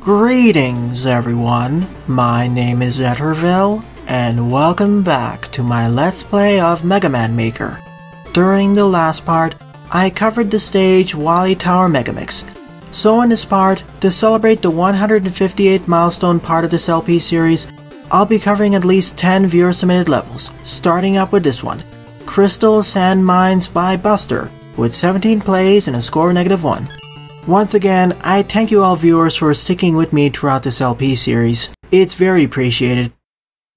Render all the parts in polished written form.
Greetings everyone, my name is Etterville, and welcome back to my Let's Play of Mega Man Maker. During the last part, I covered the stage Wally Tower Megamix. So in this part, to celebrate the 158th milestone part of this LP series, I'll be covering at least 10 viewer-submitted levels, starting up with this one, Crystal Sand Mines by Buster, with 17 plays and a score of -1. Once again, I thank you all viewers for sticking with me throughout this LP series. It's very appreciated.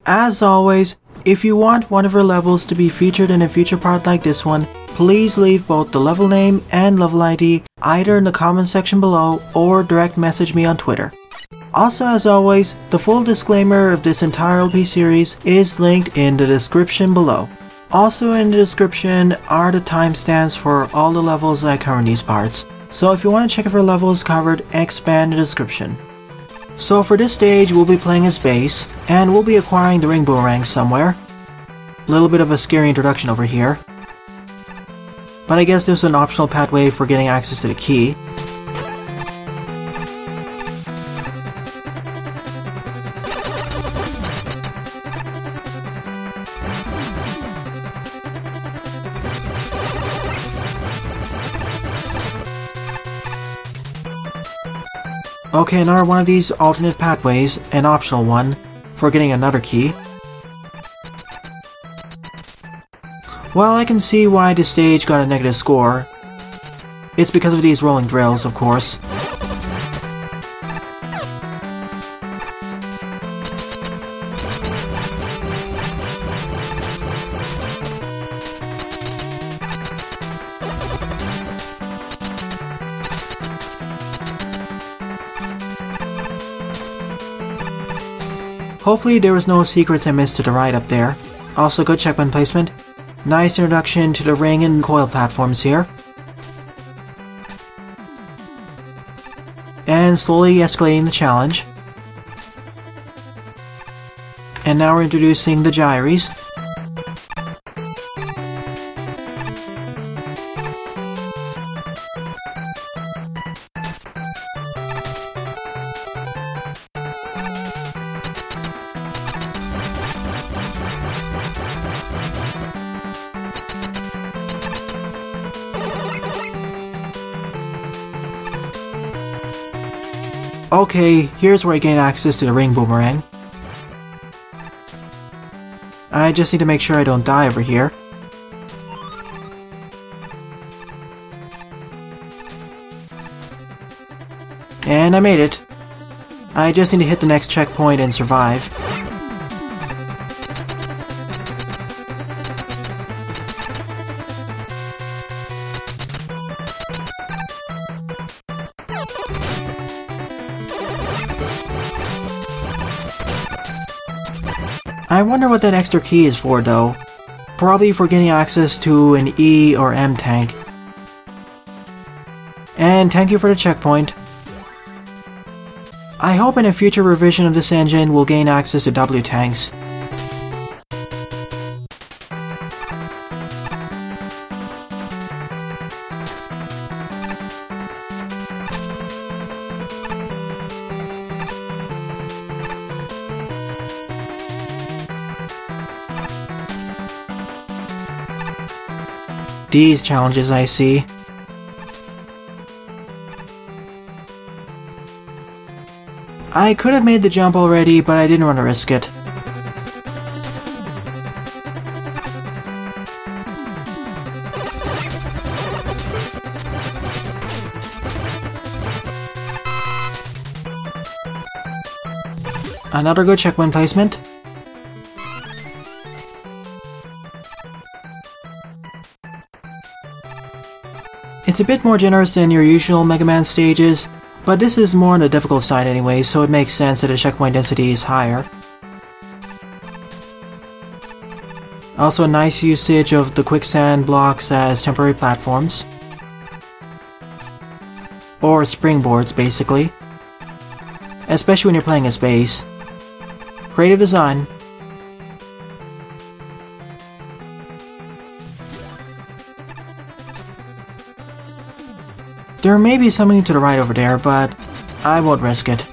As always, if you want one of our levels to be featured in a future part like this one, please leave both the level name and level ID either in the comment section below or direct message me on Twitter. Also, as always, the full disclaimer of this entire LP series is linked in the description below. Also in the description are the timestamps for all the levels I cover in these parts. So if you want to check if our level is covered, expand the description. So for this stage, we'll be playing as bass, and we'll be acquiring the ring boomerang somewhere. A little bit of a scary introduction over here. But I guess there's an optional pathway for getting access to the key. Okay, another one of these alternate pathways, an optional one, for getting another key. Well, I can see why this stage got a negative score. It's because of these rolling drills, of course. Hopefully there was no secrets I missed to the right up there. Also good checkpoint placement. Nice introduction to the ring and coil platforms here. And slowly escalating the challenge. And now we're introducing the gyries. Okay, here's where I gain access to the ring boomerang. I just need to make sure I don't die over here. And I made it. I just need to hit the next checkpoint and survive. I wonder what that extra key is for though. Probably for getting access to an E or M tank. And thank you for the checkpoint. I hope in a future revision of this engine we'll gain access to W tanks. These challenges I see. I could have made the jump already, but I didn't want to risk it. Another good checkpoint placement. It's a bit more generous than your usual Mega Man stages, but this is more on the difficult side anyway, so it makes sense that the checkpoint density is higher. Also a nice usage of the Quicksand blocks as temporary platforms. Or springboards, basically. Especially when you're playing as bass. Creative design. There may be something to the right over there, but I won't risk it.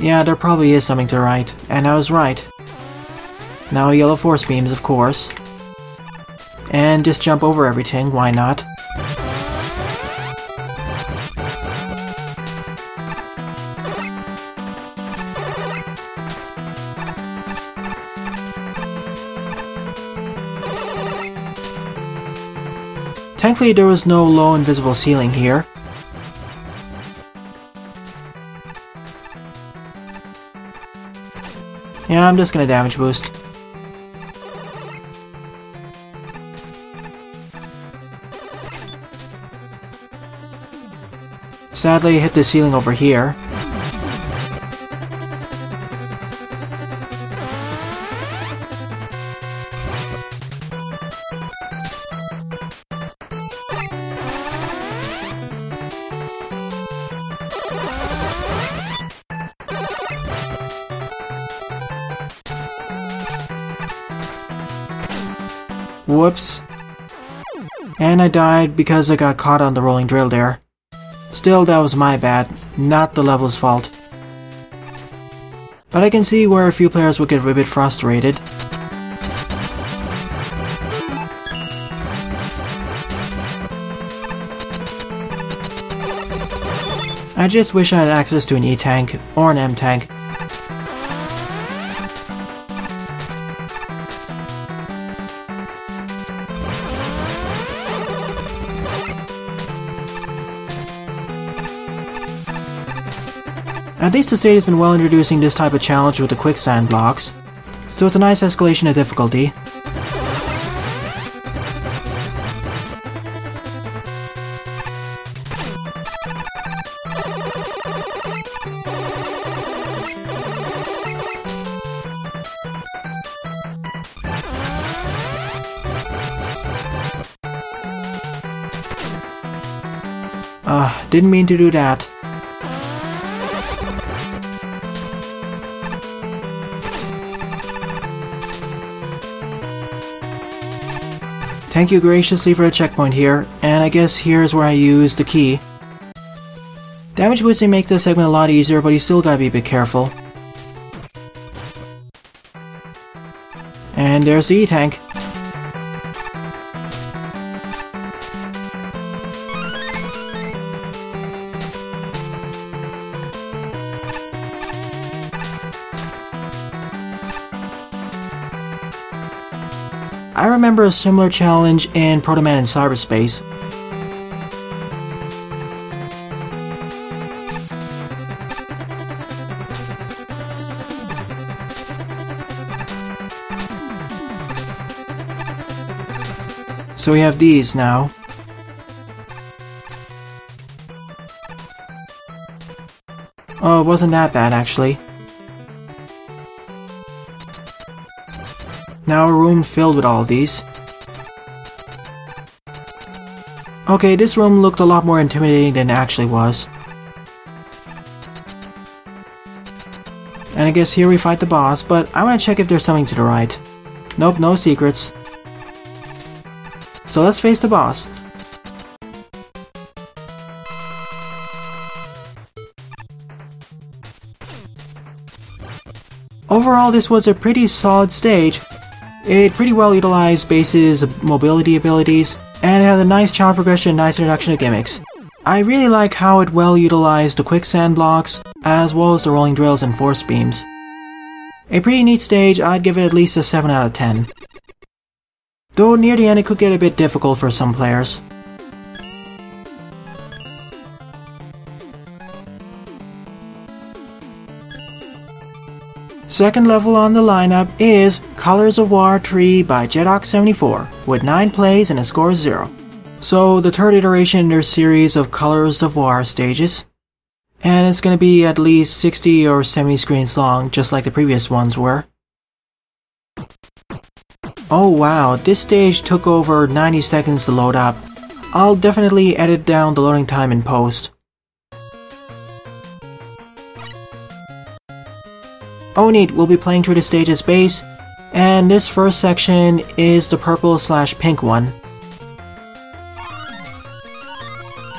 Yeah, there probably is something to the right, and I was right. Now yellow force beams, of course. And just jump over everything, why not? Thankfully there was no low invisible ceiling here. Yeah, I'm just gonna damage boost. Sadly, I hit the ceiling over here. Whoops. And I died because I got caught on the rolling drill there. Still, that was my bad, not the level's fault. But I can see where a few players would get a bit frustrated. I just wish I had access to an E-tank or an M-tank. At least the state has been well introducing this type of challenge with the Quicksand blocks, so it's a nice escalation of difficulty. Didn't mean to do that. Thank you graciously for a checkpoint here, and I guess here's where I use the key. Damage boosting makes this segment a lot easier, but you still gotta be a bit careful. And there's the E-tank. I remember a similar challenge in Proto Man in cyberspace. So we have these now. Oh, it wasn't that bad actually. Now a room filled with all these. Okay, this room looked a lot more intimidating than it actually was. And I guess here we fight the boss, but I want to check if there's something to the right. Nope, no secrets. So let's face the boss. Overall, this was a pretty solid stage. It pretty well utilized Base's mobility abilities, and it had a nice challenge progression and nice introduction of gimmicks. I really like how it well utilized the Quicksand blocks, as well as the rolling drills and force beams. A pretty neat stage, I'd give it at least a 7 out of 10. Though near the end it could get a bit difficult for some players. Second level on the lineup is Colors of War 3 by GTX-74, with 9 plays and a score of 0. So the third iteration in their series of Colors of War stages. And it's going to be at least 60 or 70 screens long, just like the previous ones were. Oh wow, this stage took over 90 seconds to load up. I'll definitely edit down the loading time in post. Oh neat, we'll be playing through the stage as base, and this first section is the purple/pink one.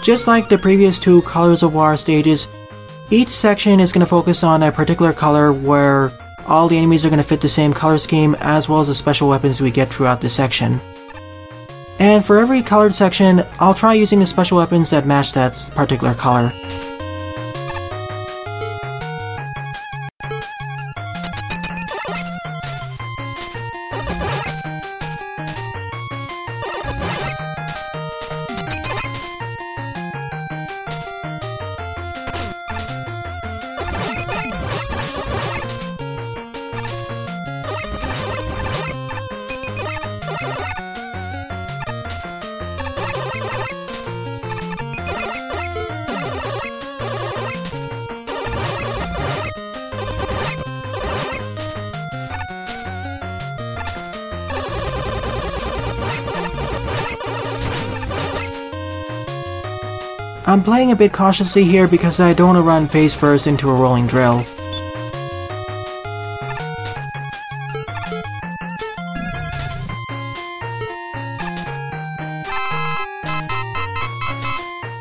Just like the previous two Colors of War stages, Each section is going to focus on a particular color where all the enemies are going to fit the same color scheme as well as the special weapons we get throughout the section. And for every colored section, I'll try using the special weapons that match that particular color. I'm playing a bit cautiously here because I don't want to run face first into a rolling drill.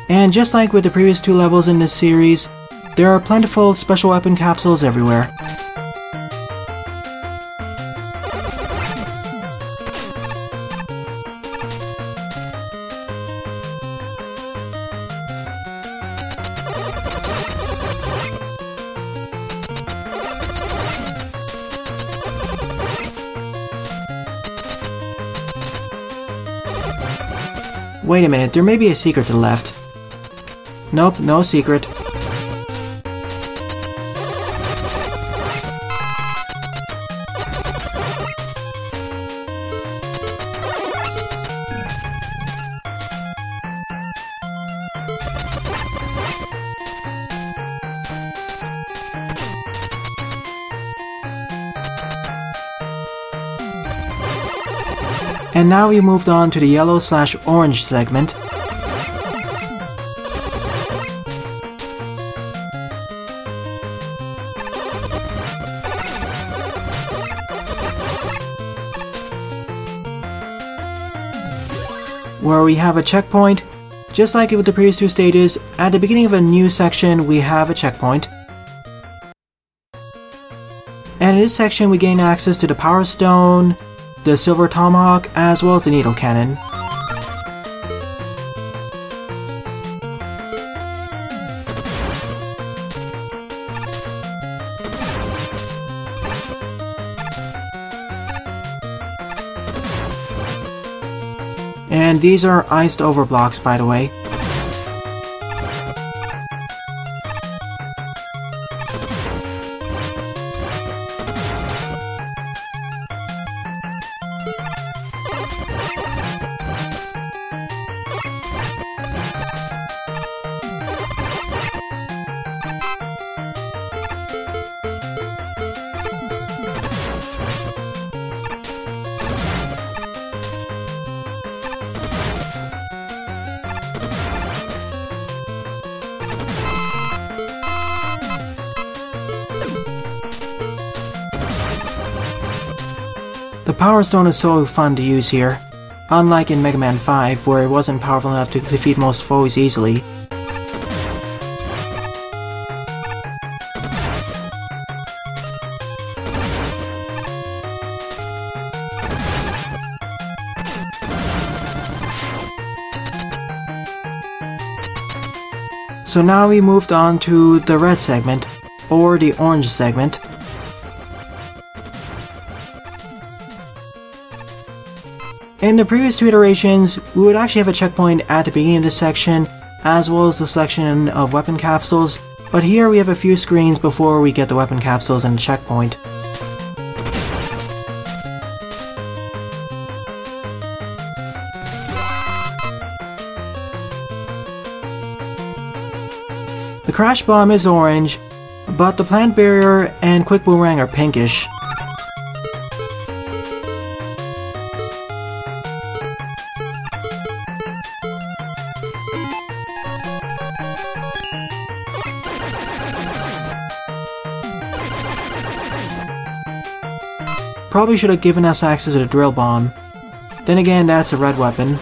And just like with the previous 2 levels in this series, there are plentiful special weapon capsules everywhere. Wait a minute, there may be a secret to the left. Nope, no secret. And now we moved on to the yellow/orange segment. Where we have a checkpoint. Just like with the previous 2 stages, at the beginning of a new section we have a checkpoint. And in this section we gain access to the Power Stone, the Silver Tomahawk, as well as the Needle Cannon. And these are iced over blocks, by the way. The Power Stone is so fun to use here, unlike in Mega Man 5 where it wasn't powerful enough to defeat most foes easily. So now we moved on to the red segment, or the orange segment. In the previous 2 iterations, we would actually have a checkpoint at the beginning of this section, as well as the selection of weapon capsules, but here we have a few screens before we get the weapon capsules and the checkpoint. The Crash Bomb is orange, but the Plant Barrier and Quick Boomerang are pinkish. Probably should have given us access to the Drill Bomb. Then again, that's a red weapon.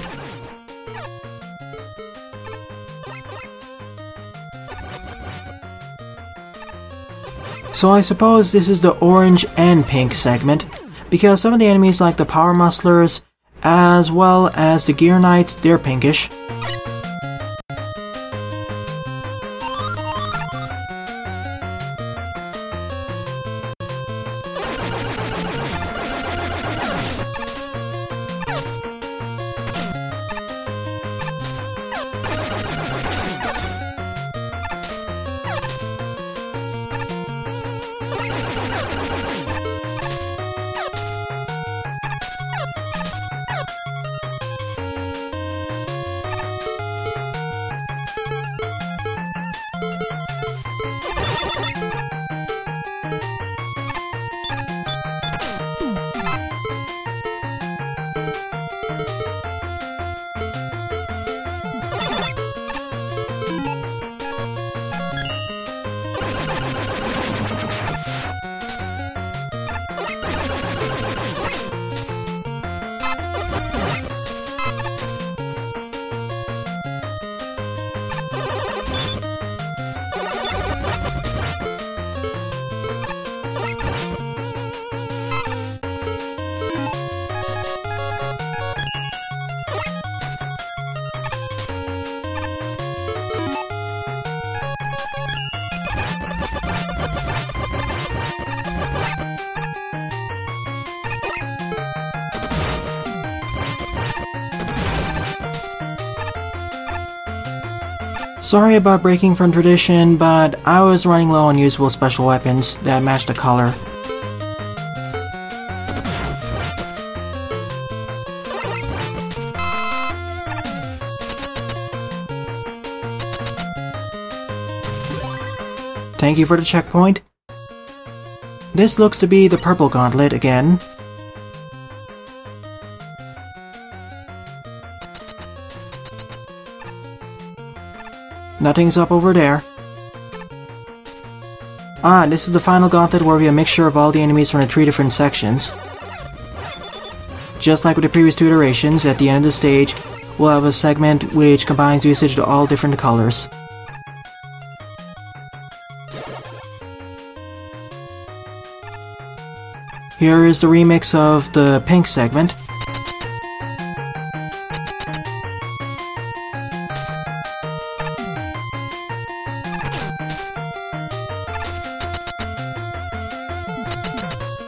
So I suppose this is the orange and pink segment, because some of the enemies like the power musclers, as well as the gear knights, they're pinkish. Sorry about breaking from tradition, but I was running low on usable special weapons that matched the color. Thank you for the checkpoint. This looks to be the purple gauntlet again. Nothing's up over there. Ah, this is the final gauntlet where we have a mixture of all the enemies from the 3 different sections. Just like with the previous 2 iterations, at the end of the stage, we'll have a segment which combines usage of all different colors. Here is the remix of the pink segment.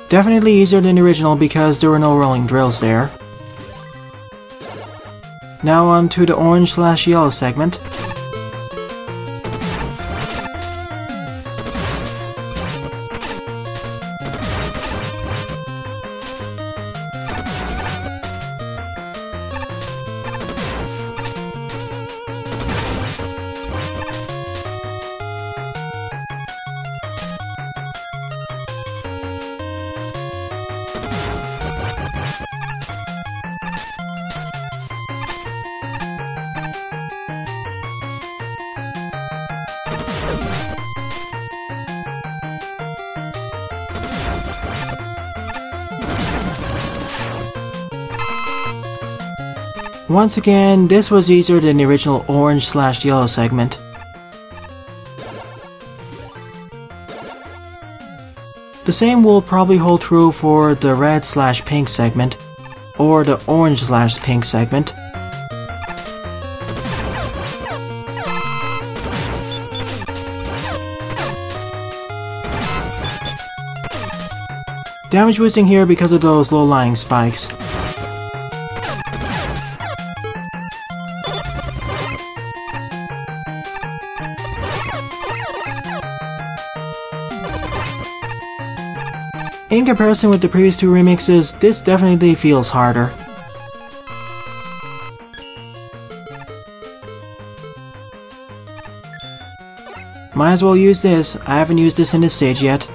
Definitely easier than the original because there were no rolling drills there. Now on to the orange/yellow segment. Once again, this was easier than the original orange/yellow segment. The same will probably hold true for the red/pink segment, or the orange/pink segment. Damage boosting here because of those low-lying spikes. In comparison with the previous 2 remixes, this definitely feels harder. Might as well use this. I haven't used this in this stage yet.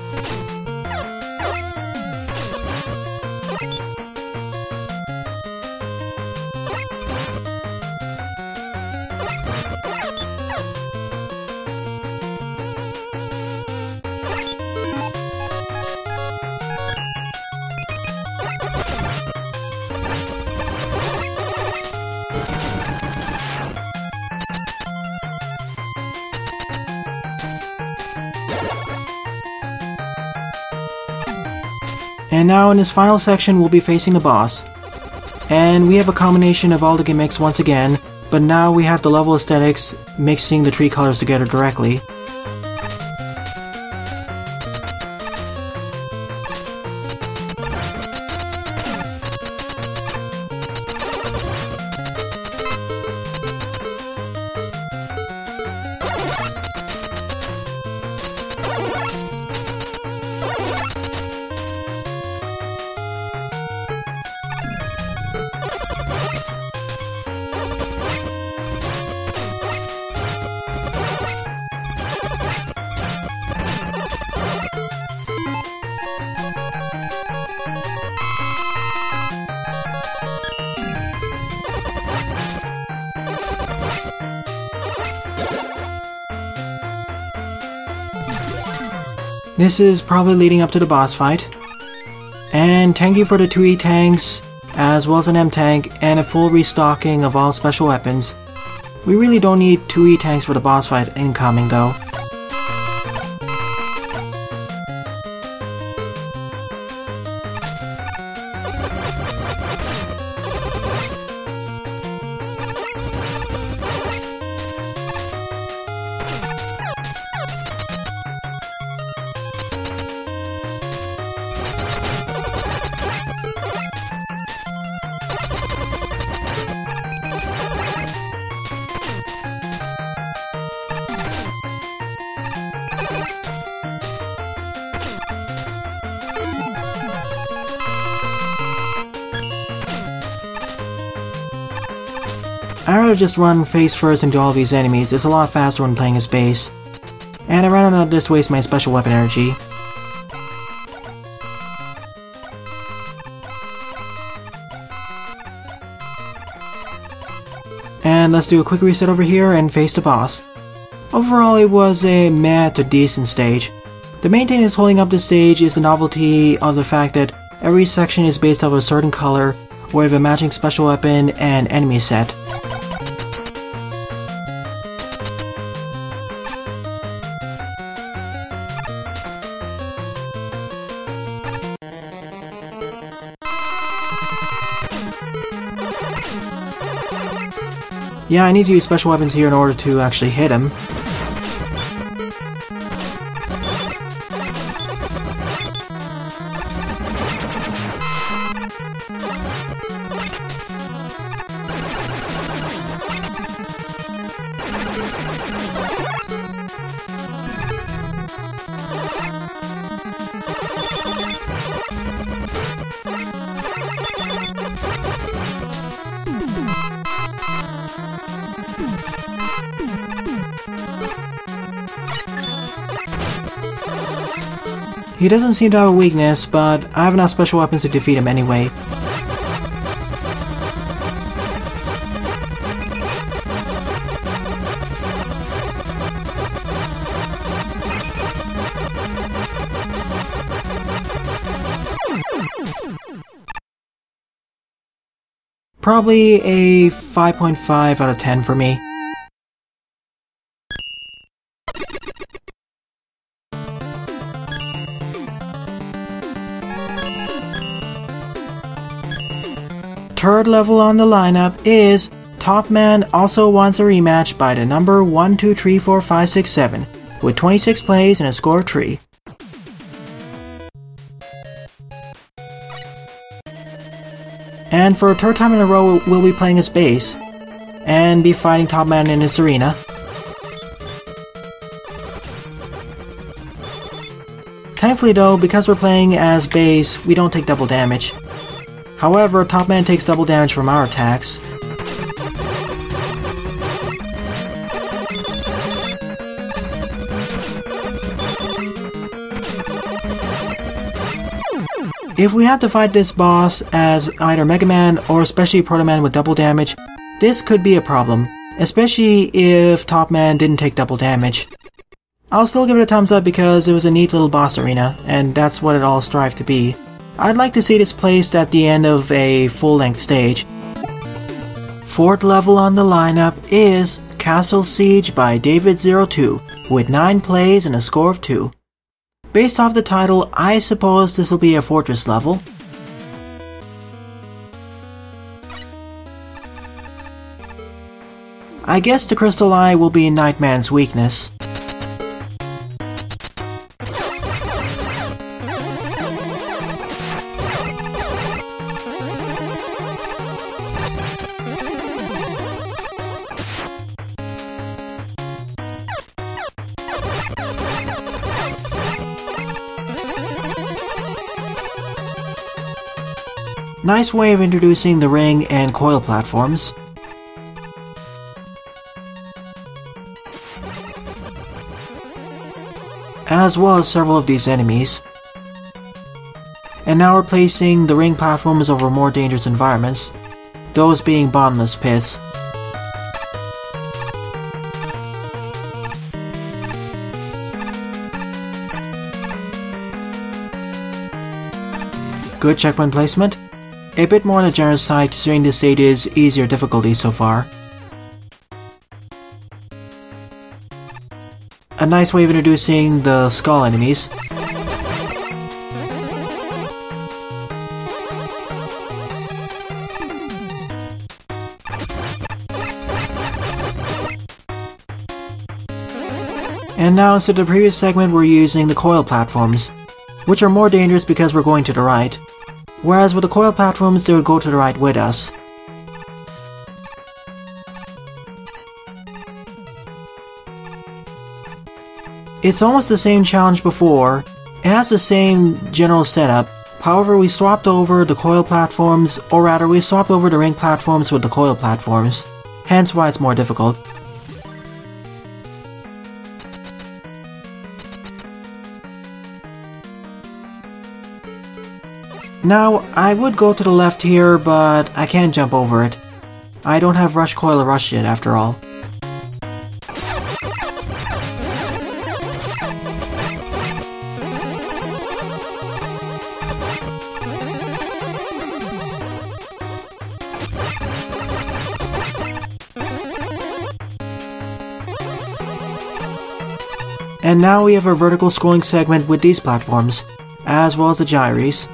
And now in this final section we'll be facing the boss. And we have a combination of all the gimmicks once again, but now we have the level aesthetics mixing the tree colors together directly. This is probably leading up to the boss fight. And thank you for the 2 E-tanks, as well as an M-tank, and a full restocking of all special weapons. We really don't need 2 E-tanks for the boss fight incoming though. I'd rather just run face first into all these enemies. It's a lot faster when playing as base. And I'd rather not just waste my special weapon energy. And let's do a quick reset over here and face the boss. Overall, it was a meh to decent stage. The main thing that's holding up this stage is the novelty of the fact that every section is based off a certain color, with a matching special weapon and enemy set. Yeah, I need to use special weapons here in order to actually hit him. He doesn't seem to have a weakness, but I have enough special weapons to defeat him anyway. Probably a 5.5 out of 10 for me. Third level on the lineup is Top Man Also Wants a Rematch by the number 1234567 with 26 plays and a score of 3. And for a third time in a row, we'll be playing as base and be fighting Top Man in this arena. Thankfully though, because we're playing as base, we don't take double damage. However, Top Man takes double damage from our attacks. If we have to fight this boss as either Mega Man or especially Proto Man with double damage, this could be a problem, especially if Top Man didn't take double damage. I'll still give it a thumbs up because it was a neat little boss arena, and that's what it all strived to be. I'd like to see this placed at the end of a full-length stage. Fourth level on the lineup is Castle Siege by David02 with 9 plays and a score of 2. Based off the title, I suppose this will be a fortress level. I guess the Crystal Eye will be Nightman's weakness. Nice way of introducing the ring and coil platforms. As well as several of these enemies. And now we're placing the ring platforms over more dangerous environments, those being bottomless pits. Good checkpoint placement. A bit more on the generous side considering this stage is easier difficulty so far. A nice way of introducing the skull enemies. And now instead of the previous segment we're using the coil platforms, which are more dangerous because we're going to the right. Whereas with the coil platforms, they would go to the right with us. It's almost the same challenge before. It has the same general setup. However, we swapped over the coil platforms, or rather we swapped over the ring platforms with the coil platforms. Hence why it's more difficult. Now, I would go to the left here, but I can't jump over it. I don't have Rush Coil or Rush yet, after all. And now we have a vertical scrolling segment with these platforms, as well as the gyres.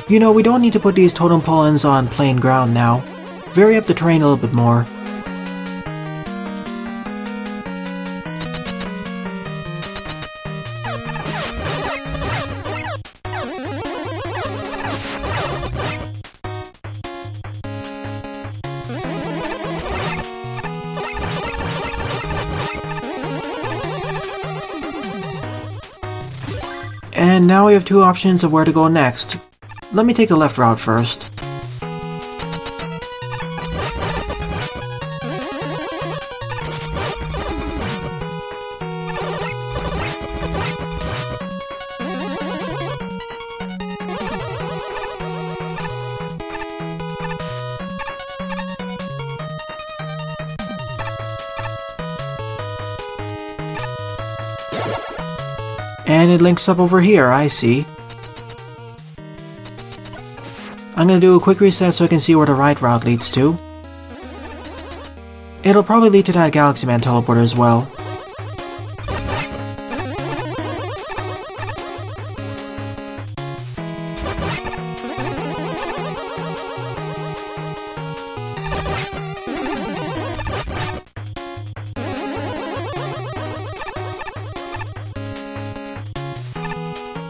You know, we don't need to put these totem poles on plain ground now. Vary up the terrain a little bit more. And now we have two options of where to go next. Let me take the left route first. And it links up over here, I see. I'm gonna do a quick reset so I can see where the right route leads to. It'll probably lead to that Galaxy Man teleporter as well.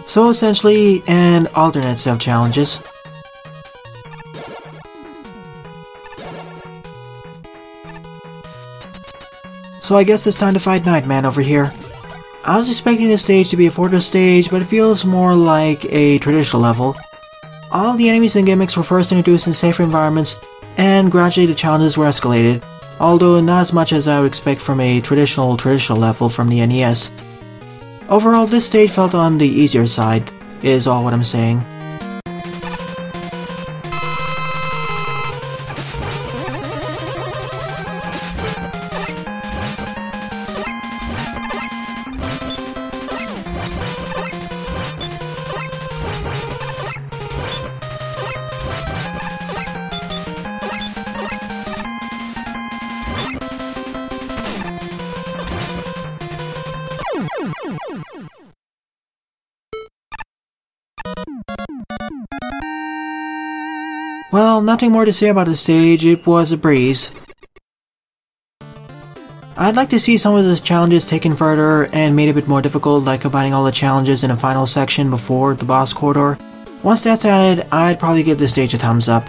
So essentially, an alternate set of challenges. So I guess it's time to fight Nightman over here. I was expecting this stage to be a fortress stage, but it feels more like a traditional level. All the enemies and gimmicks were first introduced in safer environments, and gradually the challenges were escalated, although not as much as I would expect from a traditional level from the NES. Overall, this stage felt on the easier side, is all what I'm saying. Well, nothing more to say about the stage, it was a breeze. I'd like to see some of the challenges taken further and made a bit more difficult, like combining all the challenges in a final section before the boss corridor. Once that's added, I'd probably give the stage a thumbs up.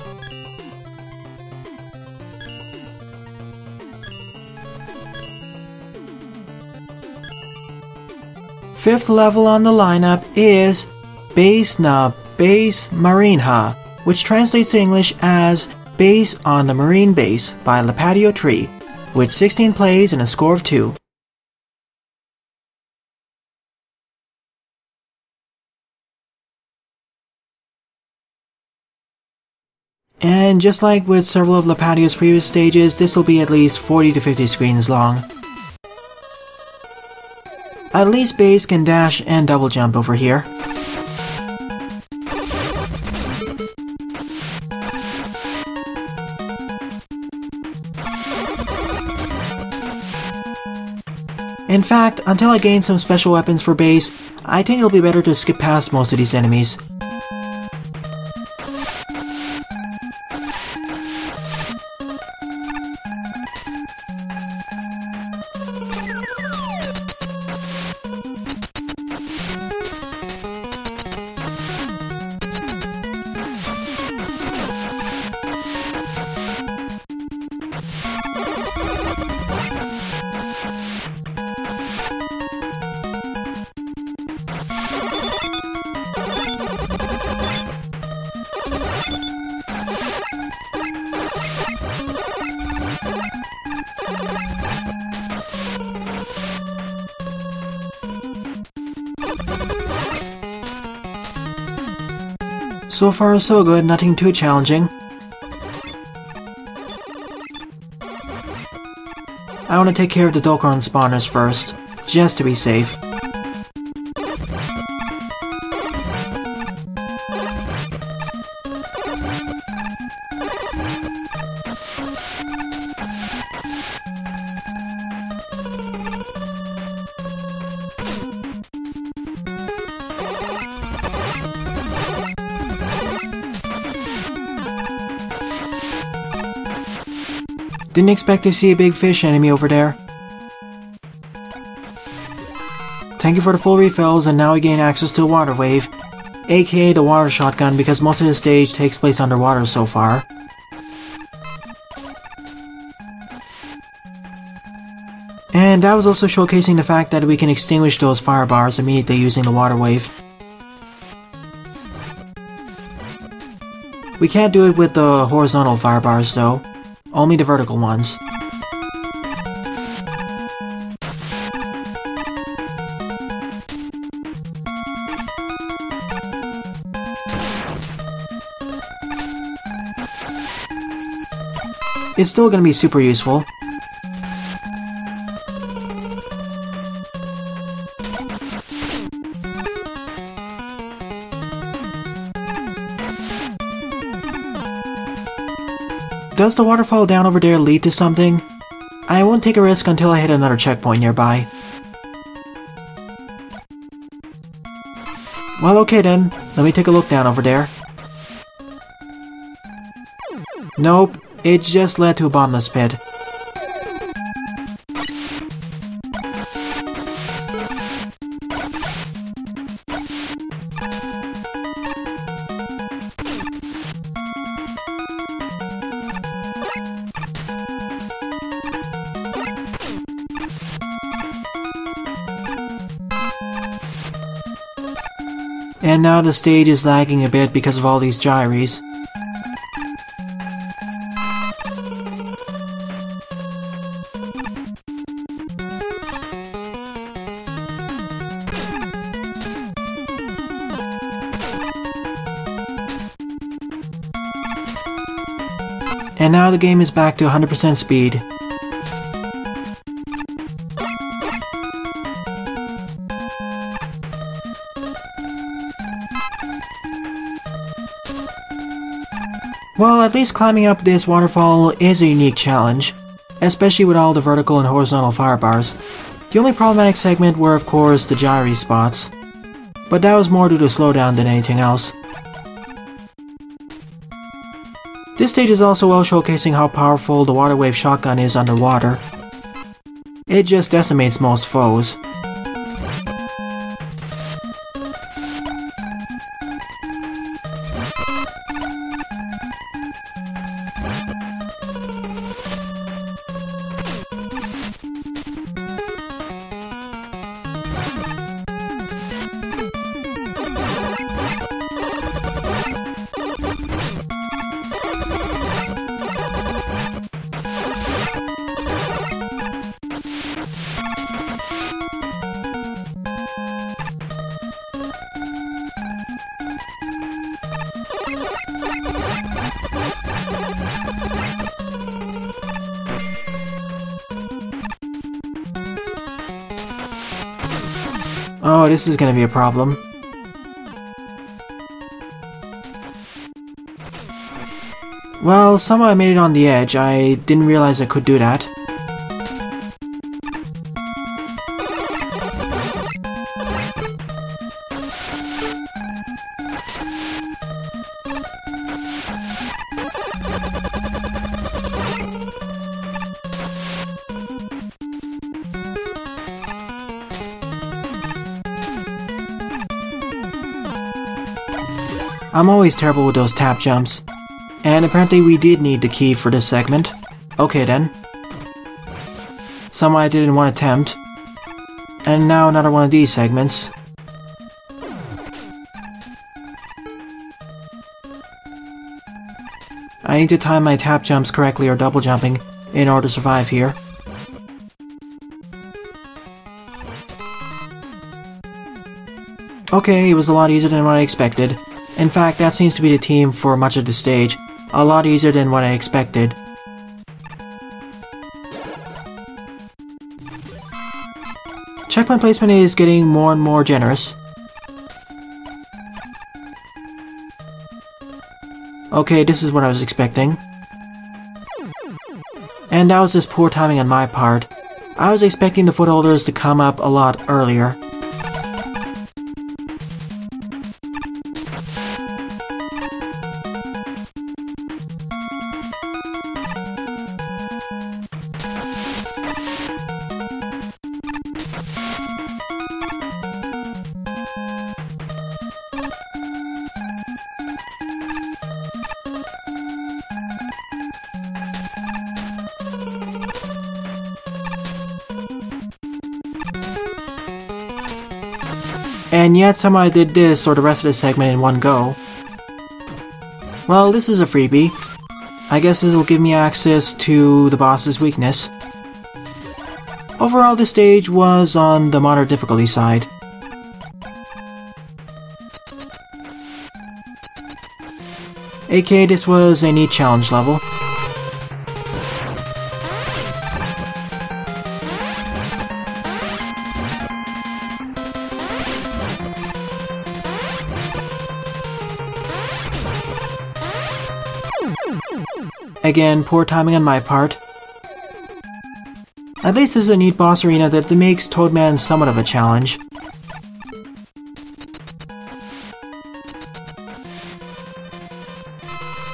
Fifth level on the lineup is Base na Base Marinha, which translates to English as Base on the Marine Base by Lipatio Tree, with 16 plays and a score of 2. And just like with several of Lipatio's previous stages, this will be at least 40 to 50 screens long. At least Base can dash and double jump over here. In fact, until I gain some special weapons for Base, I think it'll be better to skip past most of these enemies. So far so good, nothing too challenging. I want to take care of the Dokkan spawners first, just to be safe. Didn't expect to see a big fish enemy over there. Thank you for the full refills, and now we gain access to the water wave, aka the water shotgun, because most of the stage takes place underwater so far. And that was also showcasing the fact that we can extinguish those fire bars immediately using the water wave. We can't do it with the horizontal fire bars though. Only the vertical ones. It's still gonna be super useful. Does the waterfall down over there lead to something? I won't take a risk until I hit another checkpoint nearby. Well, okay then, let me take a look down over there. Nope, it just led to a bottomless pit. And now the stage is lagging a bit because of all these gyres. And now the game is back to 100% speed. Well, at least climbing up this waterfall is a unique challenge, especially with all the vertical and horizontal fire bars. The only problematic segment were of course the gyre spots, but that was more due to slowdown than anything else. This stage is also well showcasing how powerful the water wave shotgun is underwater. It just decimates most foes. Oh, this is gonna be a problem. Well, somehow I made it on the edge. I didn't realize I could do that. I'm always terrible with those tap jumps. And apparently we did need the key for this segment. Okay then. Somehow I did in one attempt. And now another one of these segments. I need to time my tap jumps correctly or double jumping in order to survive here. Okay, it was a lot easier than what I expected. In fact, that seems to be the theme for much of the stage. A lot easier than what I expected. Checkpoint placement is getting more and more generous. Okay, this is what I was expecting. And that was just poor timing on my part. I was expecting the footholders to come up a lot earlier. And yet somehow I did this or the rest of the segment in one go. Well, this is a freebie. I guess this will give me access to the boss's weakness. Overall, this stage was on the moderate difficulty side. aka this was a neat challenge level. Again, poor timing on my part. At least this is a neat boss arena that makes Toadman somewhat of a challenge.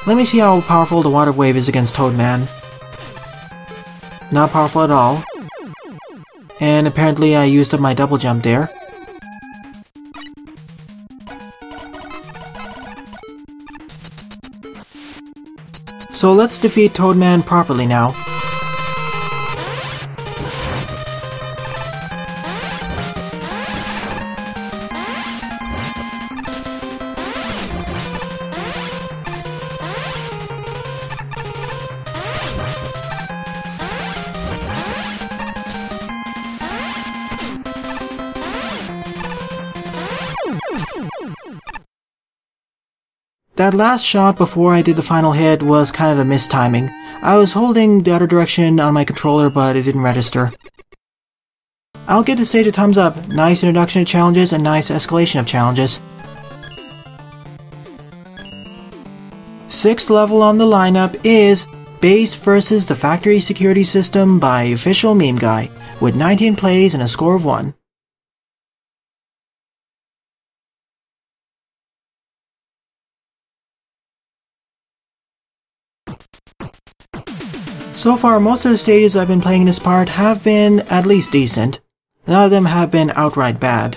Let me see how powerful the water wave is against Toadman. Not powerful at all. And apparently I used up my double jump there. So let's defeat Toadman properly now. That last shot before I did the final hit was kind of a mistiming. I was holding the other direction on my controller, but it didn't register. I'll give the stage a thumbs up. Nice introduction to challenges and nice escalation of challenges. 6th level on the lineup is Base vs. the Factory Security System by OfficialMemeGuy, with 19 plays and a score of 1. So far, most of the stages I've been playing in this part have been at least decent. None of them have been outright bad.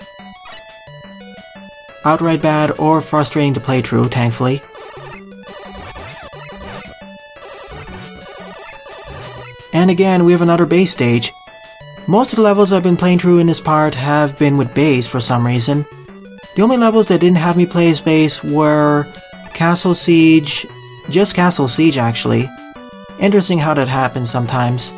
Outright bad or frustrating to play through, thankfully. And again, we have another base stage. Most of the levels I've been playing through in this part have been with base for some reason. The only levels that didn't have me play as base were Castle Siege, just Castle Siege actually. Interesting how that happens sometimes.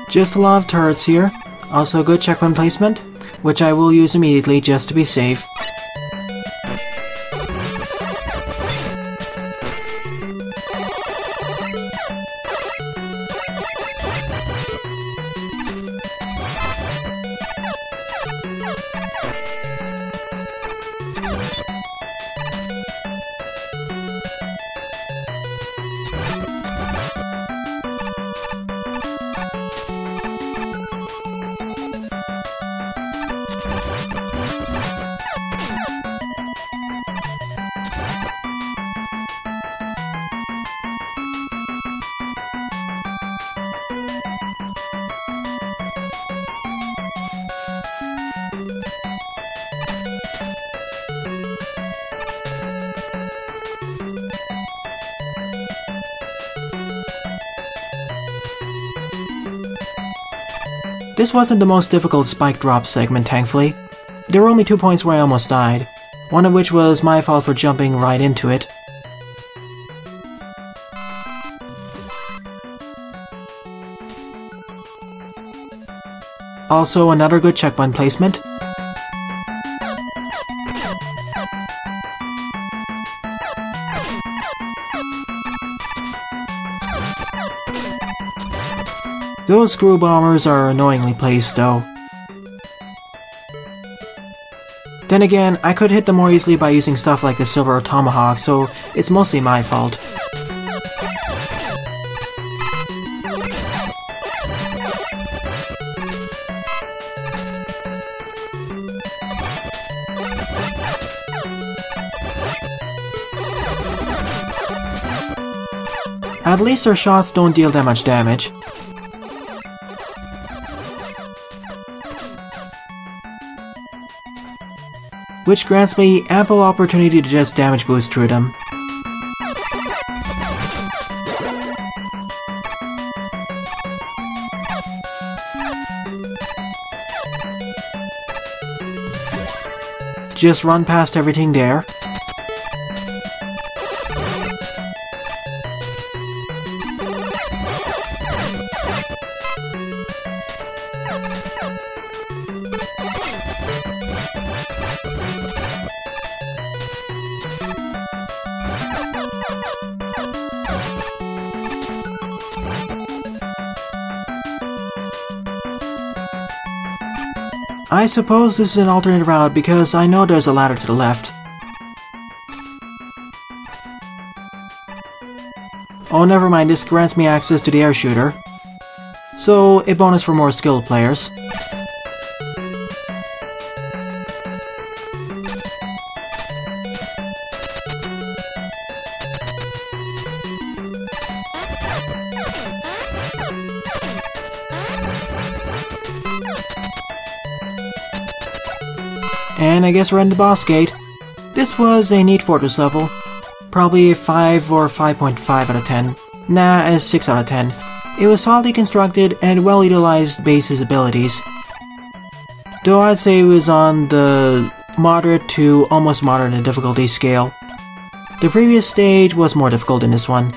Just a lot of turrets here, also good checkpoint placement, which I will use immediately just to be safe. This wasn't the most difficult spike drop segment, thankfully. There were only 2 points where I almost died, one of which was my fault for jumping right into it. Also, another good checkpoint placement. Those screw bombers are annoyingly placed, though. Then again, I could hit them more easily by using stuff like the silver tomahawk, so it's mostly my fault. At least their shots don't deal that much damage. Which grants me ample opportunity to just damage boost through them. Just run past everything there. I suppose this is an alternate route because I know there's a ladder to the left. Oh, never mind, this grants me access to the air shooter. So, a bonus for more skilled players. And I guess we're in the boss gate. This was a neat fortress level. Probably a 5 or 5.5 out of 10. Nah, a 6 out of 10. It was solidly constructed and well utilized base's abilities. Though I'd say it was on the moderate to almost moderate difficulty scale. The previous stage was more difficult than this one.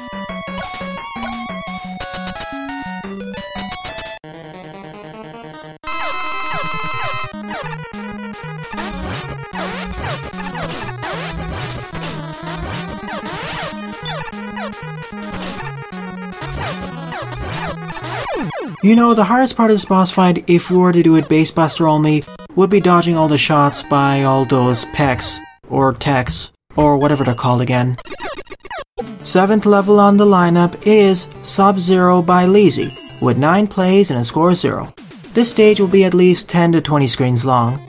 You know, the hardest part of this boss fight, if we were to do it base buster only, would be dodging all the shots by all those pecs, or techs, or whatever they're called again. 7th level on the lineup is Subzero by Leezy, with 9 plays and a score of 0. This stage will be at least 10 to 20 screens long.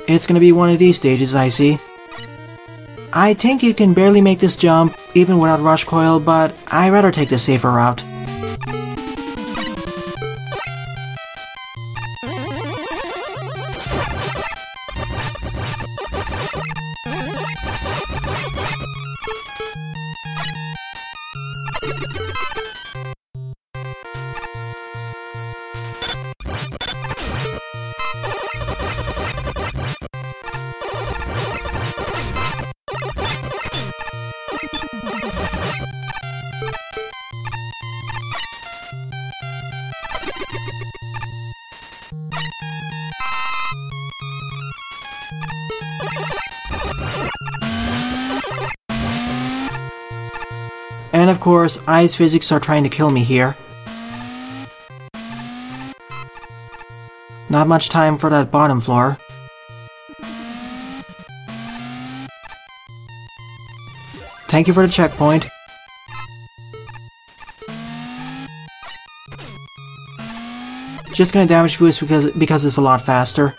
It's gonna be one of these stages, I see. I think you can barely make this jump, even without rush coil, but I'd rather take the safer route. And of course, ice physics are trying to kill me here. Not much time for that bottom floor. Thank you for the checkpoint. Just gonna damage boost because it's a lot faster.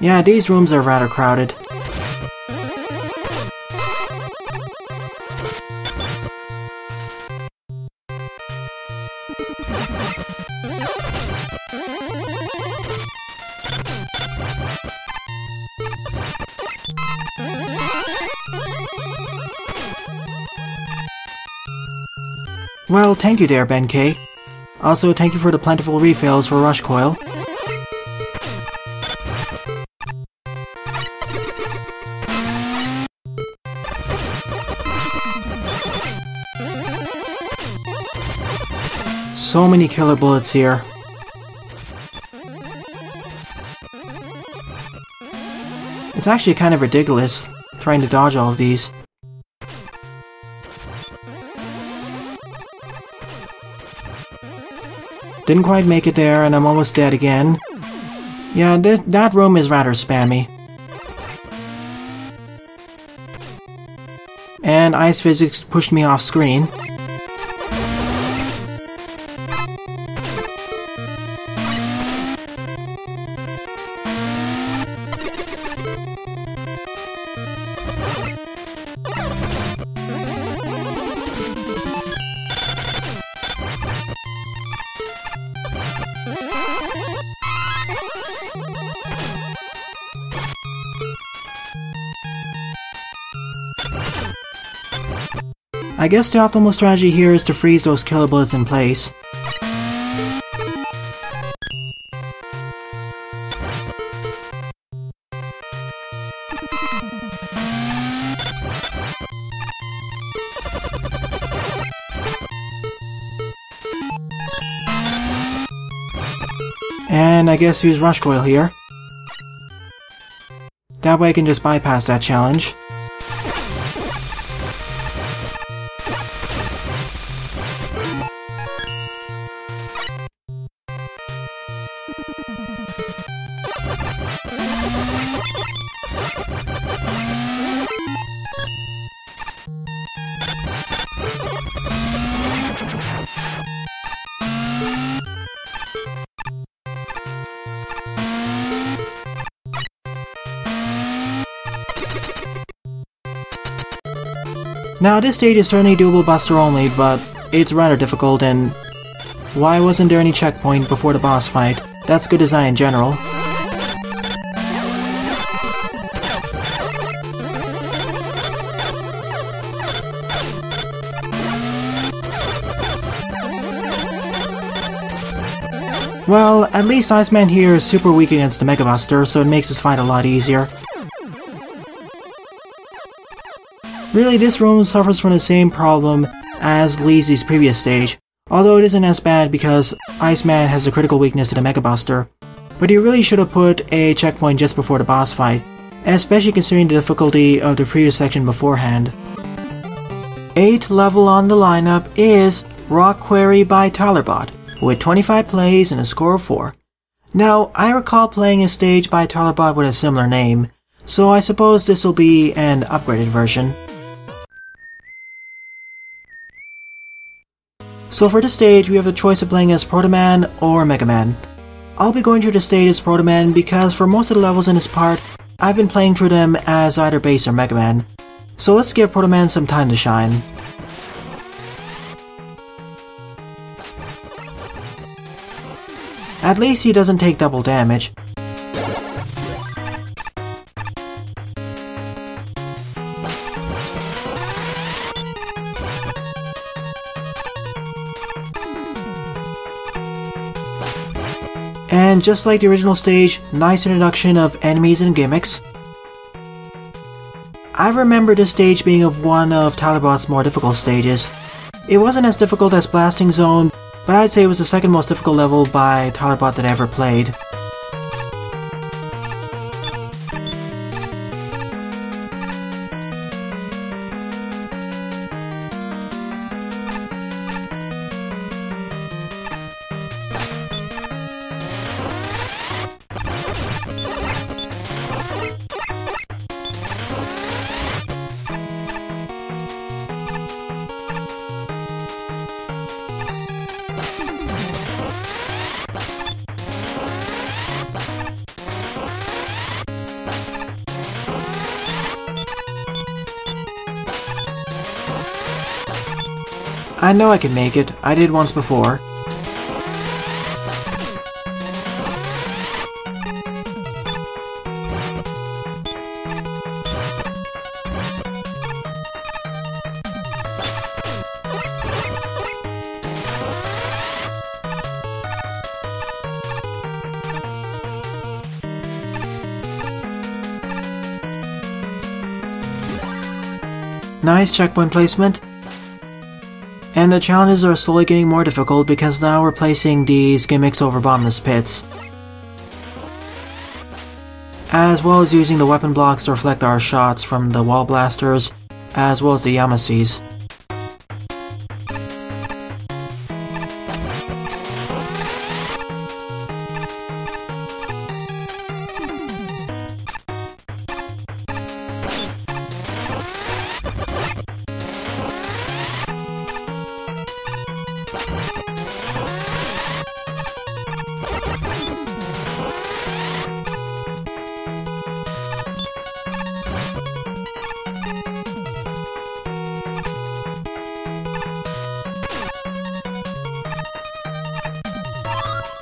Yeah, these rooms are rather crowded. Well, thank you there, Ben K. Also, thank you for the plentiful refills for Rush Coil. So many killer bullets here. It's actually kind of ridiculous, trying to dodge all of these. Didn't quite make it there, and I'm almost dead again. Yeah, that room is rather spammy. And ice physics pushed me off screen. I guess the optimal strategy here is to freeze those killer bullets in place. And I guess use Rush Coil here. That way I can just bypass that challenge. Now this stage is certainly doable buster only, but it's rather difficult, and why wasn't there any checkpoint before the boss fight? That's good design in general. Well, at least Iceman here is super weak against the Mega Buster, so it makes this fight a lot easier. Really, this room suffers from the same problem as Leezy's previous stage, although it isn't as bad because Iceman has a critical weakness to the Mega Buster. But he really should have put a checkpoint just before the boss fight, especially considering the difficulty of the previous section beforehand. 8th level on the lineup is Rock Quarry by Tylerbot, with 25 plays and a score of 4. Now, I recall playing a stage by Tylerbot with a similar name, so I suppose this will be an upgraded version. So for this stage, we have the choice of playing as Proto Man or Mega Man. I'll be going through the stage as Proto Man because for most of the levels in this part, I've been playing through them as either Base or Mega Man. So let's give Proto Man some time to shine. At least he doesn't take double damage. And just like the original stage, nice introduction of enemies and gimmicks. I remember this stage being of one of Tylerbot's more difficult stages. It wasn't as difficult as Blasting Zone, but I'd say it was the second most difficult level by Tylerbot that I ever played. I know I can make it. I did once before. Nice checkpoint placement. And the challenges are slowly getting more difficult because now we're placing these gimmicks over bottomless pits, as well as using the weapon blocks to reflect our shots from the wall blasters, as well as the Yamasees.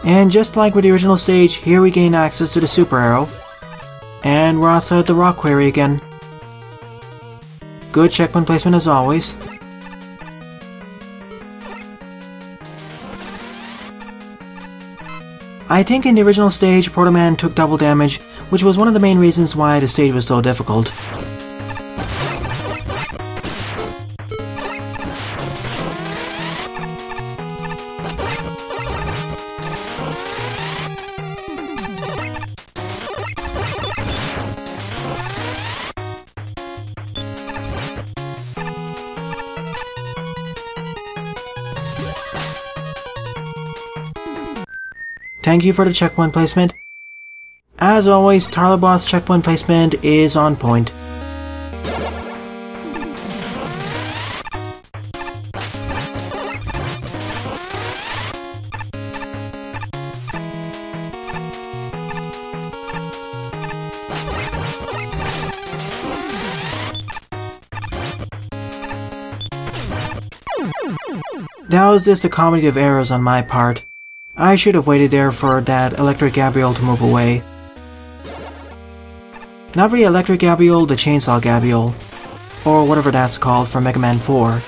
And just like with the original stage, here we gain access to the Super Arrow. And we're outside the Rock Quarry again. Good checkpoint placement as always. I think in the original stage, Proto Man took double damage, which was one of the main reasons why the stage was so difficult. Thank you for the checkpoint placement. As always, Tylerbot's checkpoint placement is on point. That was just a comedy of errors on my part. I should have waited there for that Electric Gabriel to move away. Not really Electric Gabriel, the Chainsaw Gabriel, or whatever that's called from Mega Man 4.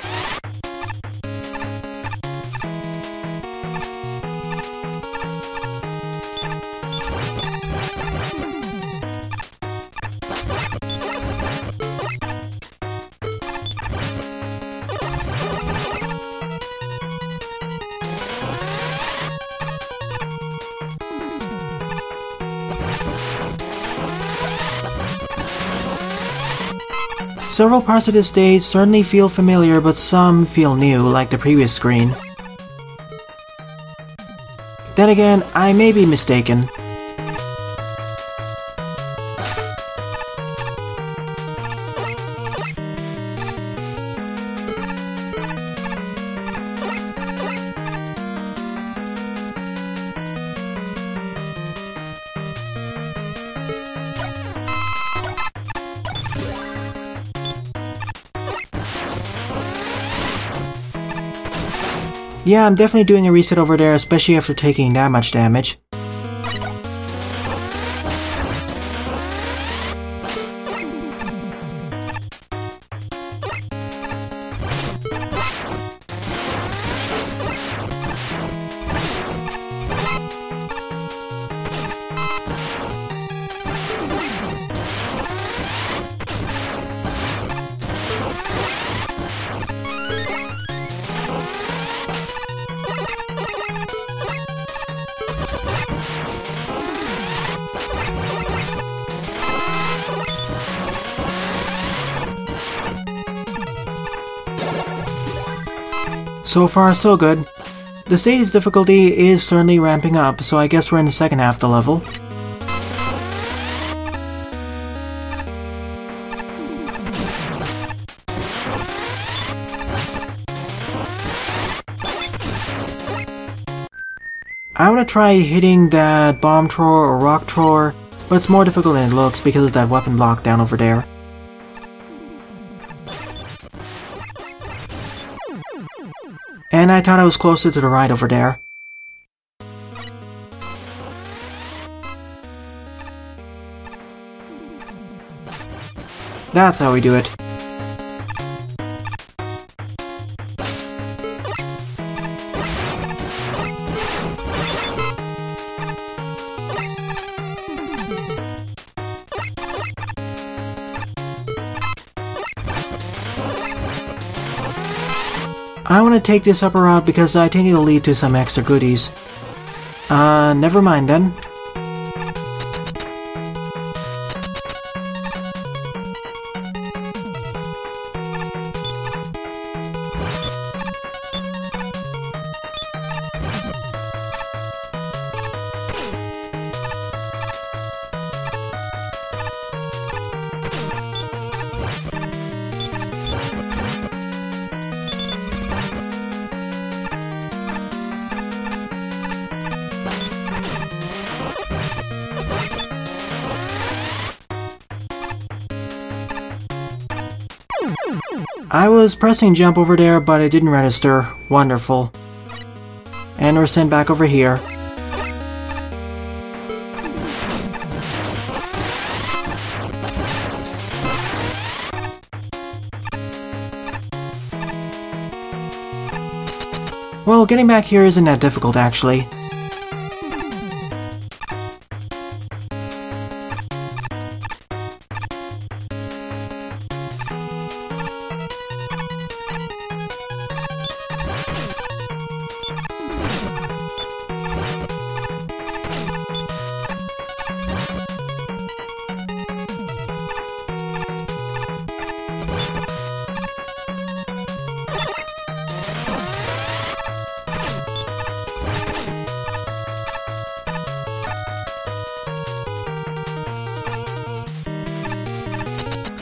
Several parts of this stage certainly feel familiar, but some feel new, like the previous screen. Then again, I may be mistaken. Yeah, I'm definitely doing a reset over there, especially after taking that much damage. So far, so good. The stage's difficulty is certainly ramping up, so I guess we're in the second half of the level. I want to try hitting that bomb thrower or rock thrower, but it's more difficult than it looks because of that weapon block down over there. And I thought I was closer to the right over there. That's how we do it. I want to take this upper route because I think it'll lead to some extra goodies. Never mind then. I was pressing jump over there, but it didn't register. Wonderful. And we're sent back over here. Well, getting back here isn't that difficult, actually.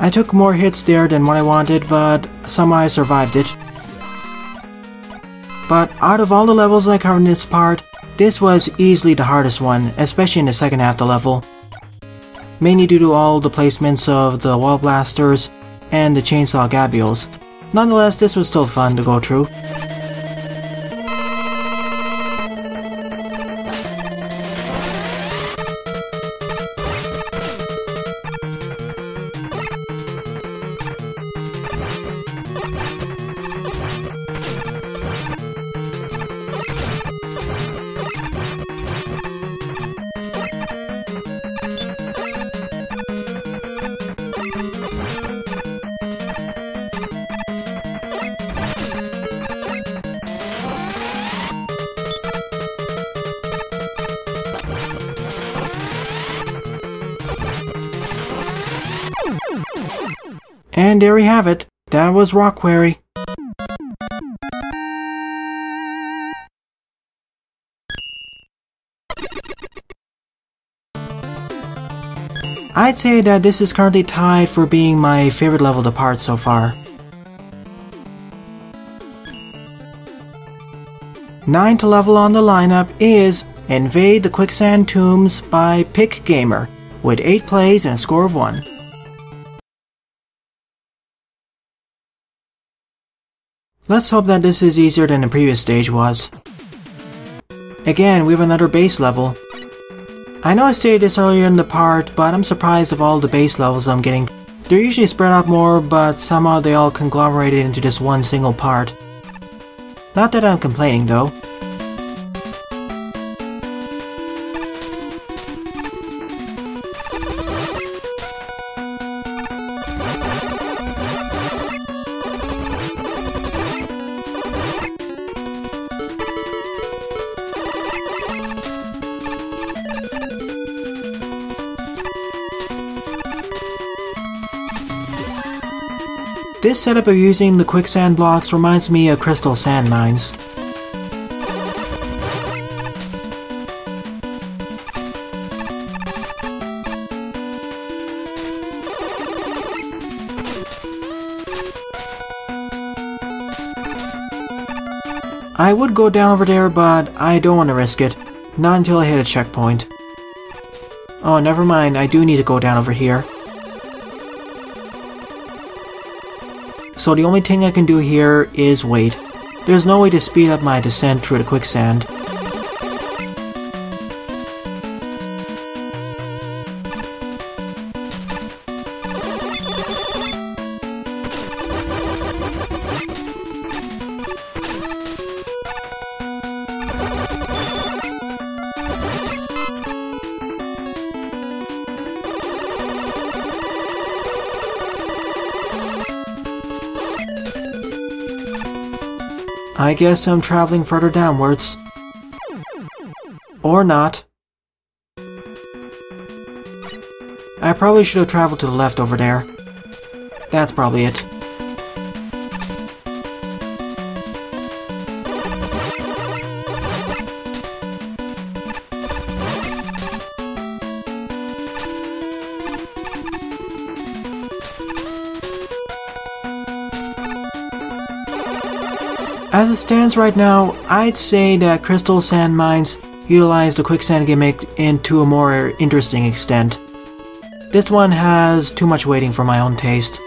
I took more hits there than what I wanted, but somehow I survived it. But out of all the levels I covered in this part, this was easily the hardest one, especially in the second half of the level. Mainly due to all the placements of the wall blasters and the chainsaw gabios. Nonetheless, this was still fun to go through. And there we have it. That was Rock Quarry. I'd say that this is currently tied for being my favorite level to part so far. 9th level on the lineup is Invade the Quicksand Tombs by Pikgamer, with 8 plays and a score of 1. Let's hope that this is easier than the previous stage was. Again, we have another base level. I know I stated this earlier in the part, but I'm surprised of all the base levels I'm getting. They're usually spread out more, but somehow they all conglomerated into just one single part. Not that I'm complaining though. This setup of using the quicksand blocks reminds me of crystal sand mines. I would go down over there, but I don't want to risk it. Not until I hit a checkpoint. Oh, never mind, I do need to go down over here. So the only thing I can do here is wait. There's no way to speed up my descent through the quicksand. I guess I'm traveling further downwards. Or not. I probably should have traveled to the left over there. That's probably it. As it stands right now, I'd say that crystal sand mines utilize the quicksand gimmick into a more interesting extent. This one has too much waiting for my own taste.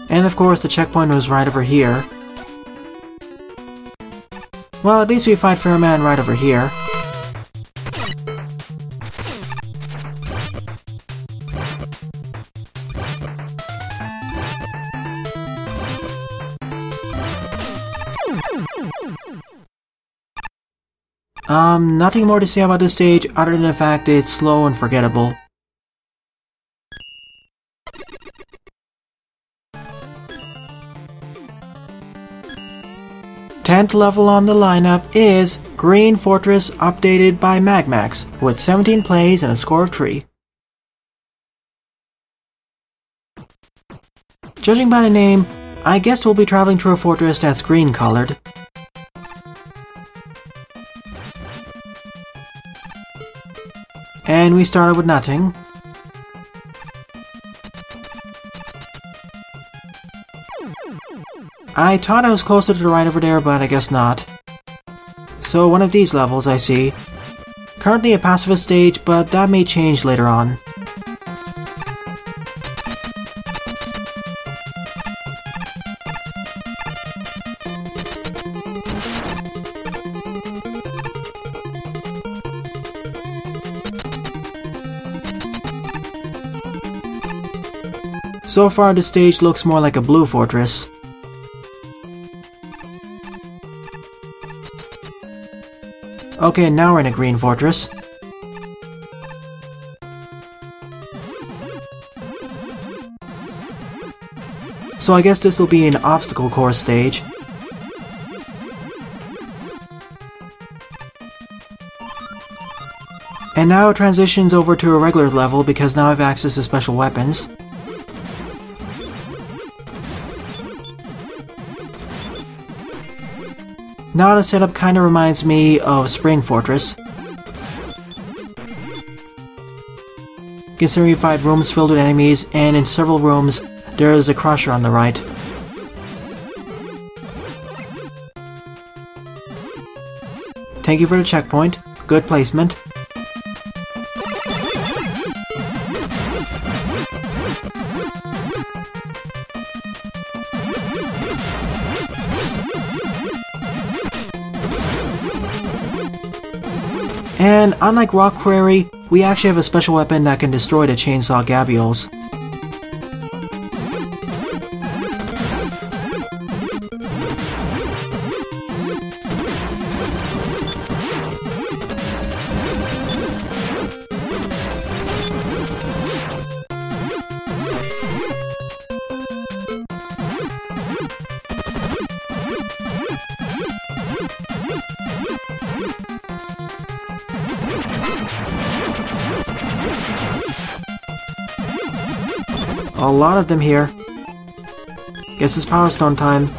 And of course the checkpoint was right over here. Well, at least we fight Fairman right over here. Nothing more to say about this stage other than the fact that it's slow and forgettable. Tenth level on the lineup is Green Fortress updated by MAGMAX with 17 plays and a score of 3. Judging by the name, I guess we'll be traveling through a fortress that's green colored. And we started with nothing. I thought I was closer to the right over there, but I guess not. So one of these levels, I see. Currently a pacifist stage, but that may change later on. So far, the stage looks more like a blue fortress. Okay, now we're in a green fortress. So I guess this will be an obstacle course stage. And now it transitions over to a regular level because now I have access to special weapons. Now the setup kinda reminds me of Spring Fortress. You can see 5 rooms filled with enemies, and in several rooms there is a crusher on the right. Thank you for the checkpoint. Good placement. And unlike Rock Quarry, we actually have a special weapon that can destroy the chainsaw gabials. A lot of them here. Guess it's Power Stone time.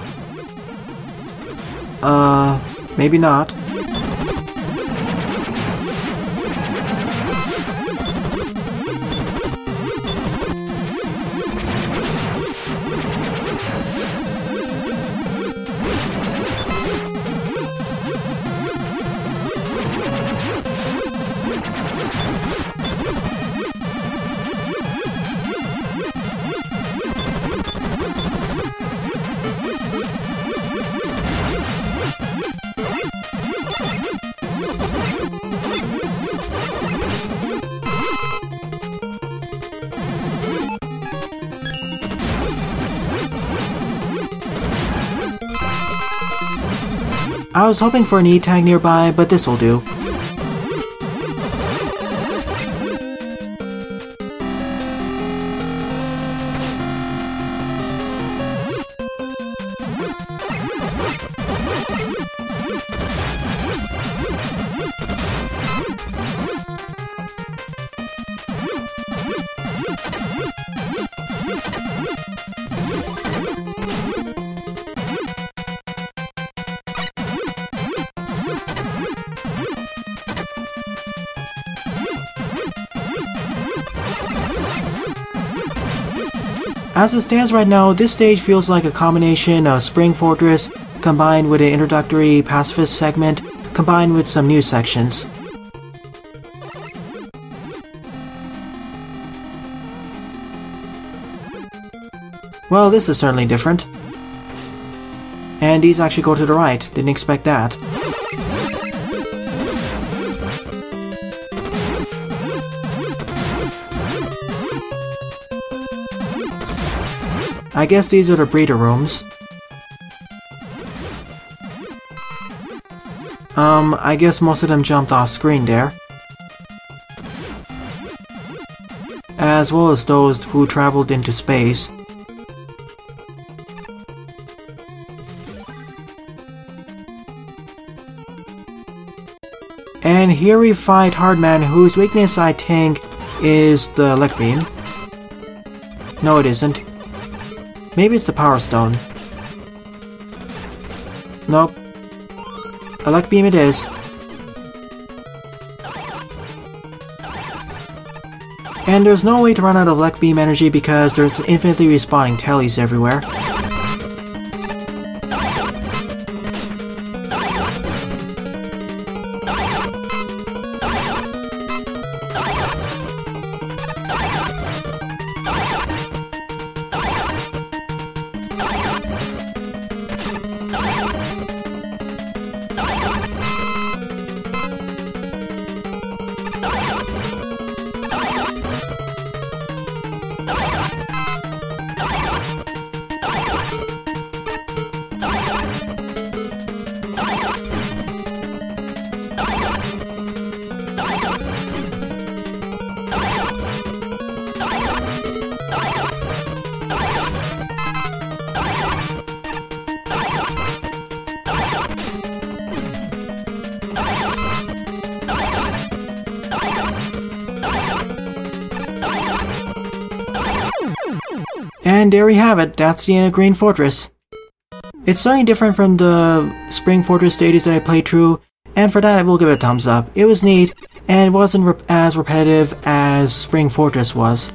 Maybe not. I was hoping for an E-tag nearby, but this will do. As it stands right now, this stage feels like a combination of Spring Fortress combined with an introductory pacifist segment combined with some new sections. Well, this is certainly different. And these actually go to the right, didn't expect that. I guess these are the breeder rooms. I guess most of them jumped off screen there. As well as those who traveled into space. And here we fight Hardman, whose weakness I think is the Elect Beam. No, it isn't. Maybe it's the Power Stone. Nope. Elect Beam it is. And there's no way to run out of Elect Beam energy because there's infinitely respawning tellies everywhere. And there we have it, that's the end of Green Fortress. It's slightly different from the Spring Fortress stages that I played through, and for that I will give it a thumbs up. It was neat, and it wasn't as repetitive as Spring Fortress was.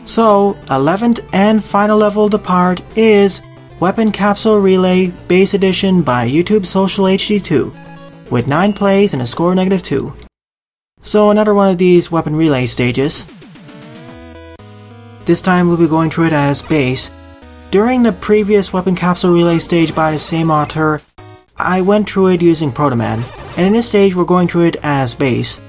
So, 11th and final level to depart is Weapon Capsule Relay Base Edition by YouTube Social HD2, with 9 plays and a score of -2. So another one of these weapon relay stages. This time we'll be going through it as base. During the previous Weapon Capsule Relay stage by the same author, I went through it using Proto Man, and in this stage we're going through it as base.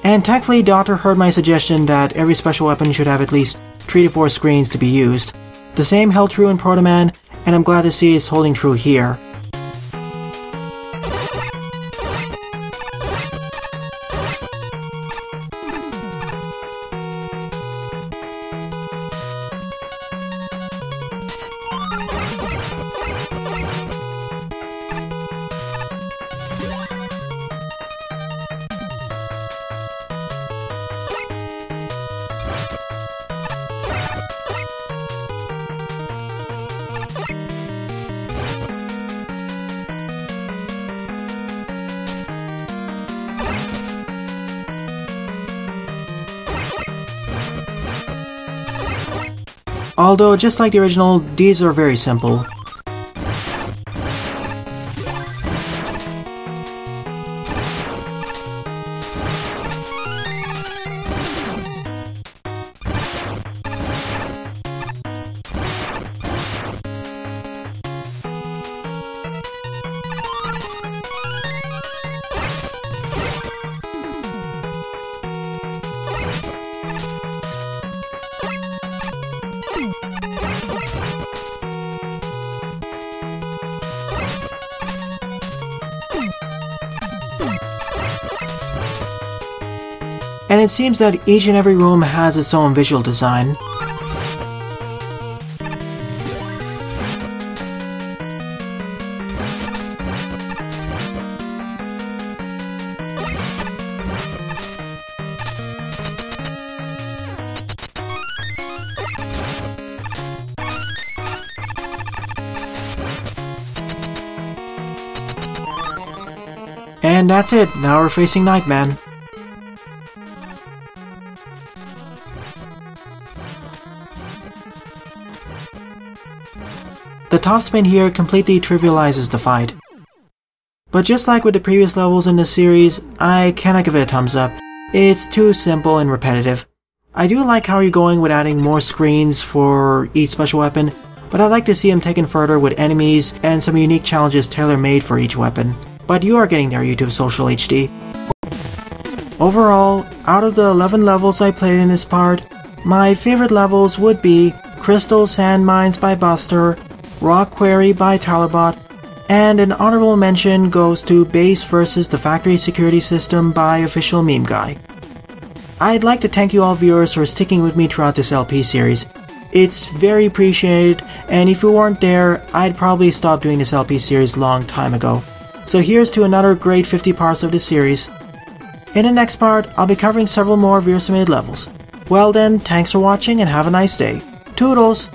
And thankfully the author heard my suggestion that every special weapon should have at least 3 to 4 screens to be used. The same held true in Proto Man, and I'm glad to see it's holding true here. Although, just like the original, these are very simple. And it seems that each and every room has its own visual design. And that's it, now we're facing Nightman. The top spin here completely trivializes the fight. But just like with the previous levels in this series, I cannot give it a thumbs up. It's too simple and repetitive. I do like how you're going with adding more screens for each special weapon, but I'd like to see them taken further with enemies and some unique challenges tailor-made for each weapon. But you are getting there, YouTube Social HD. Overall, out of the 11 levels I played in this part, my favorite levels would be Crystal Sand Mines by Buster, Rock Quarry by Talabot, and an honorable mention goes to Base vs. the Factory Security System by OfficialMemeGuy. I'd like to thank you all viewers for sticking with me throughout this LP series. It's very appreciated, and if you weren't there, I'd probably stop doing this LP series a long time ago. So here's to another great 50 parts of this series. In the next part, I'll be covering several more viewer submitted levels. Well then, thanks for watching and have a nice day. Toodles!